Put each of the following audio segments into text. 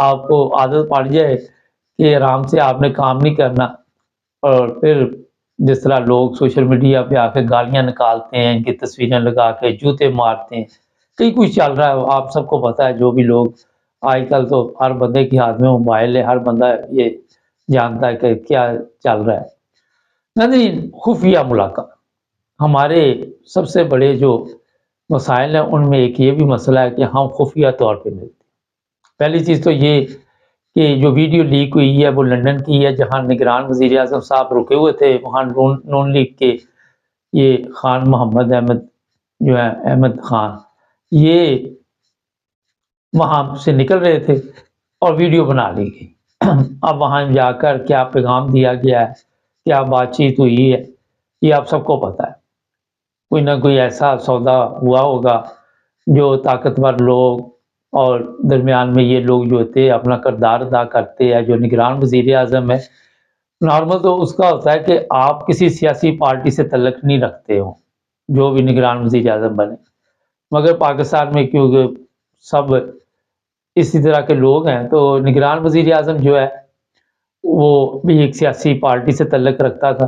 آپ کو عادت پڑ جائے کہ آرام سے آپ نے کام نہیں کرنا، اور پھر جس طرح لوگ سوشل میڈیا پہ آ کے گالیاں نکالتے ہیں، ان کی تصویریں لگا کے جوتے مارتے ہیں، کئی کچھ چل رہا ہے، آپ سب کو پتہ ہے۔ جو بھی لوگ آج کل تو ہر بندے کے ہاتھ میں موبائل ہے، ہر بندہ یہ جانتا ہے کہ کیا چل رہا ہے۔ ناظرین، خفیہ ملاقات ہمارے سب سے بڑے جو مسائل ہیں ان میں ایک یہ بھی مسئلہ ہے کہ ہم خفیہ طور پہ ملتے ہیں۔ پہلی چیز تو یہ کہ جو ویڈیو لیک ہوئی ہے وہ لندن کی ہے، جہاں نگران وزیر اعظم صاحب رکے ہوئے تھے، وہاں نون لیگ کے یہ خان محمد احمد جو ہے احمد خان، یہ وہاں سے نکل رہے تھے اور ویڈیو بنا لی گئی۔ اب وہاں جا کر کیا پیغام دیا گیا ہے، کیا بات چیت ہوئی ہے، یہ آپ سب کو پتہ ہے۔ کوئی نہ کوئی ایسا سودا ہوا ہوگا جو طاقتور لوگ اور درمیان میں یہ لوگ جو ہوتے ہیں اپنا کردار ادا کرتے ہیں۔ جو نگران وزیر اعظم ہے، نارمل تو اس کا ہوتا ہے کہ آپ کسی سیاسی پارٹی سے تعلق نہیں رکھتے ہو جو بھی نگران وزیر اعظم بنے، مگر پاکستان میں کیونکہ سب اسی طرح کے لوگ ہیں تو نگران وزیر اعظم جو ہے وہ بھی ایک سیاسی پارٹی سے تعلق رکھتا تھا۔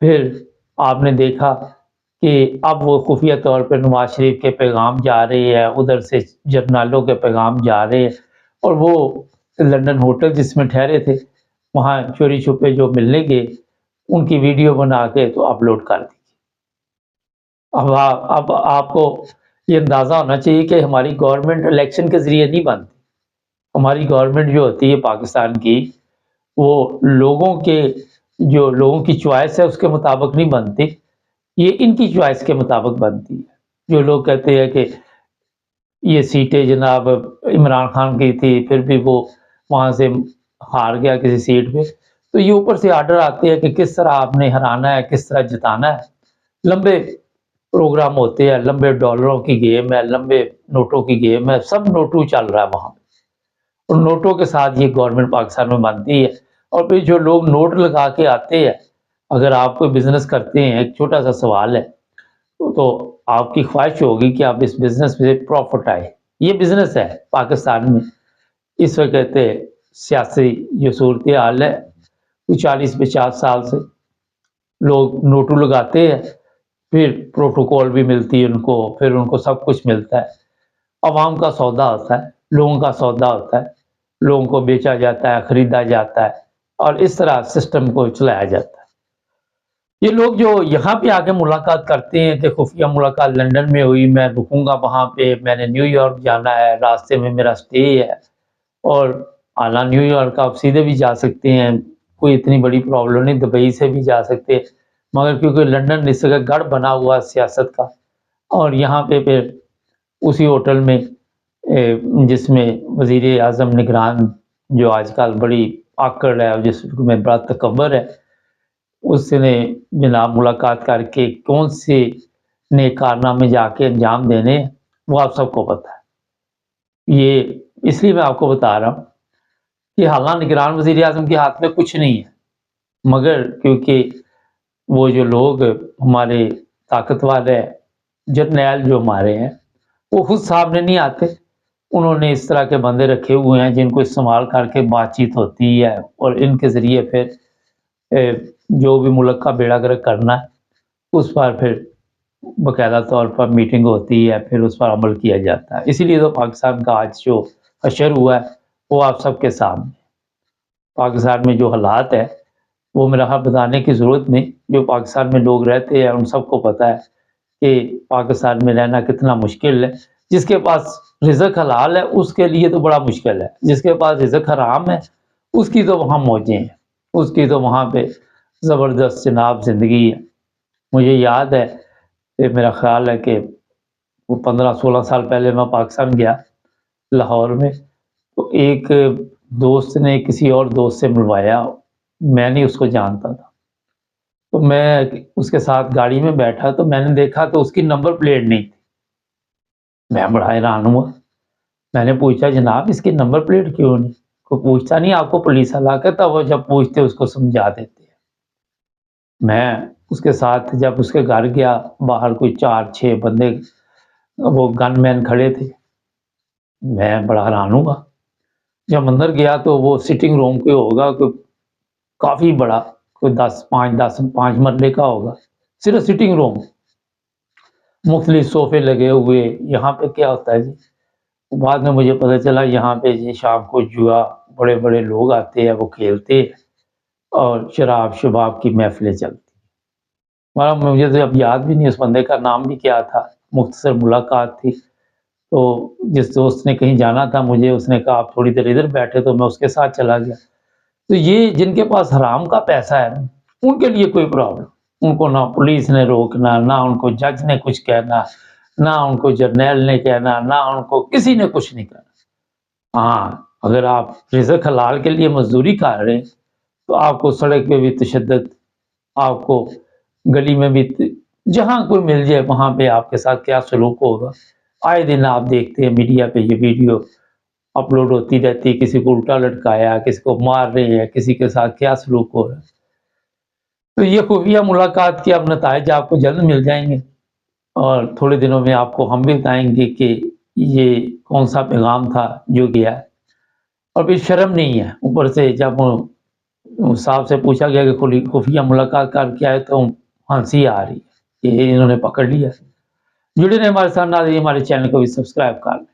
پھر آپ نے دیکھا کہ اب وہ خفیہ طور پہ نواز شریف کے پیغام جا رہے ہیں، ادھر سے جرنالوں کے پیغام جا رہے ہیں، اور وہ لندن ہوٹل جس میں ٹھہرے تھے وہاں چوری چھپے جو ملنے گئے ان کی ویڈیو بنا کے تو اپلوڈ کر دی۔ اب آپ کو یہ اندازہ ہونا چاہیے کہ ہماری گورنمنٹ الیکشن کے ذریعے نہیں بنتی۔ ہماری گورنمنٹ جو ہوتی ہے پاکستان کی، وہ لوگوں کی چوائس ہے اس کے مطابق نہیں بنتی، یہ ان کی چوائس کے مطابق بنتی ہے۔ جو لوگ کہتے ہیں کہ یہ سیٹیں جناب عمران خان کی تھی، پھر بھی وہ وہاں سے ہار گیا کسی سیٹ پہ، تو یہ اوپر سے آرڈر آتے ہیں کہ کس طرح آپ نے ہرانا ہے، کس طرح جتانا ہے۔ لمبے پروگرام ہوتے ہیں، لمبے ڈالروں کی گیم ہے، لمبے نوٹوں کی گیم ہے، سب نوٹوں چل رہا ہے وہاں، اور نوٹوں کے ساتھ یہ گورنمنٹ پاکستان میں بنتی ہے۔ اور پھر جو لوگ نوٹ لگا کے آتے ہیں، اگر آپ کوئی بزنس کرتے ہیں، ایک چھوٹا سا سوال ہے، تو آپ کی خواہش ہوگی کہ آپ اس بزنس میں پروفٹ آئے۔ یہ بزنس ہے پاکستان میں اس وقت کہتے ہیں سیاسی جو صورتحال ہے، 40-50 سال سے لوگ نوٹو لگاتے ہیں، پھر پروٹوکول بھی ملتی ہے ان کو، پھر ان کو سب کچھ ملتا ہے۔ عوام کا سودا ہوتا ہے، لوگوں کا سودا ہوتا ہے، لوگوں کو بیچا جاتا ہے، خریدا جاتا ہے، اور اس طرح سسٹم کو چلایا جاتا ہے۔ یہ لوگ جو یہاں پہ آ کے ملاقات کرتے ہیں کہ خفیہ ملاقات لندن میں ہوئی، میں رکوں گا وہاں پہ، میں نے نیو یارک جانا ہے، راستے میں میرا سٹے ہے، اور اعلیٰ نیو یارک آپ سیدھے بھی جا سکتے ہیں، کوئی اتنی بڑی پرابلم نہیں، دبئی سے بھی جا سکتے ہیں، مگر کیونکہ لندن اس کا گڑھ بنا ہوا سیاست کا، اور یہاں پہ پھر اسی ہوٹل میں جس میں وزیر اعظم نگران جو آج کل بڑی آکڑ ہے، جس میں بڑا تکبر ہے، اس نے جناب ملاقات کر کے کون سے نیک کارنامے جا کے انجام دینے وہ آپ سب کو پتہ ہے۔ یہ اس لیے میں آپ کو بتا رہا ہوں کہ حالانکہ نگران وزیر اعظم کے ہاتھ میں کچھ نہیں ہے، مگر کیونکہ وہ جو لوگ ہمارے طاقتور ہے، جرنیل جو ہمارے ہیں، وہ خود سامنے نہیں آتے، انہوں نے اس طرح کے بندے رکھے ہوئے ہیں جن کو استعمال کر کے بات چیت ہوتی ہے، اور ان کے ذریعے پھر جو بھی ملک کا بیڑا گرک کرنا ہے اس پر پھر باقاعدہ طور پر میٹنگ ہوتی ہے، پھر اس پر عمل کیا جاتا ہے۔ اسی لیے تو پاکستان کا آج جو حشر ہوا ہے وہ آپ سب کے سامنے۔ پاکستان میں جو حالات ہے وہ میرا حق بتانے کی ضرورت نہیں، جو پاکستان میں لوگ رہتے ہیں ان سب کو پتہ ہے کہ پاکستان میں رہنا کتنا مشکل ہے۔ جس کے پاس رزق حلال ہے اس کے لیے تو بڑا مشکل ہے، جس کے پاس رزق حرام ہے اس کی تو وہاں موجیں ہیں، اس کی تو وہاں پہ زبردست جناب زندگی ہے۔ مجھے یاد ہے کہ میرا خیال ہے کہ وہ 15-16 سال پہلے میں پاکستان گیا لاہور میں، تو ایک دوست نے کسی اور دوست سے ملوایا، میں نہیں اس کو جانتا تھا، تو میں اس کے ساتھ گاڑی میں بیٹھا تو میں نے دیکھا تو اس کی نمبر پلیٹ نہیں تھی۔ میں بڑا حیران ہوا، میں نے پوچھا جناب اس کی نمبر پلیٹ کیوں نہیں؟ کوئی پوچھتا نہیں آپ کو پولیس علاقہ تھا، وہ جب پوچھتے اس کو سمجھا دیتے ہیں۔ میں اس کے ساتھ جب اس کے گھر گیا، باہر کوئی 4-6 بندے وہ گن مین کھڑے تھے، میں بڑا حیران ہوا، جب اندر گیا تو وہ سٹنگ روم کوئی ہوگا کوئی کافی بڑا، کوئی 5 مرلے کا ہوگا، صرف سٹنگ روم، مختلف صوفے لگے ہوئے۔ یہاں پہ کیا ہوتا ہے جی، بعد میں مجھے پتہ چلا یہاں پہ جی شام کو جوا، بڑے بڑے لوگ آتے ہیں، وہ کھیلتے ہیں اور شراب شباب کی محفلیں چلتی ہیں۔ مجھے تو اب یاد بھی نہیں اس بندے کا نام بھی کیا تھا، مختصر ملاقات تھی۔ تو جس دوست نے کہیں جانا تھا مجھے، اس نے کہا آپ تھوڑی دیر ادھر بیٹھے، تو میں اس کے ساتھ چلا گیا۔ تو یہ جن کے پاس حرام کا پیسہ ہے ان کے لیے کوئی پرابلم، ان کو نہ پولیس نے روکنا، نہ ان کو جج نے کچھ کہنا، نہ ان کو جرنیل نے کہنا، نہ ان کو کسی نے کچھ نہیں کہنا۔ ہاں، اگر آپ رزق حلال کے لیے مزدوری کر رہے ہیں تو آپ کو سڑک پہ بھی تشدد، آپ کو گلی میں بھی جہاں کوئی مل جائے وہاں پہ آپ کے ساتھ کیا سلوک ہوگا۔ آئے دن آپ دیکھتے ہیں میڈیا پہ یہ ویڈیو اپلوڈ ہوتی رہتی ہے، کسی کو الٹا لٹکایا، کسی کو مار رہے ہیں، کسی کے ساتھ کیا سلوک ہو رہا ہے۔ تو یہ خفیہ ملاقات کے اب نتائج آپ کو جلد مل جائیں گے، اور تھوڑے دنوں میں آپ کو ہم بھی بتائیں گے کہ یہ کون سا پیغام تھا جو گیا ہے۔ اور پھر شرم نہیں ہے، اوپر سے جب صاحب سے پوچھا گیا کہ خفیہ ملاقات کر کیا ہے تو ہنسی آ رہی ہے کہ انہوں نے پکڑ لیا۔ جڑے رہے ہمارے ساتھ، ناظرین ہمارے چینل کو بھی سبسکرائب کر لیں۔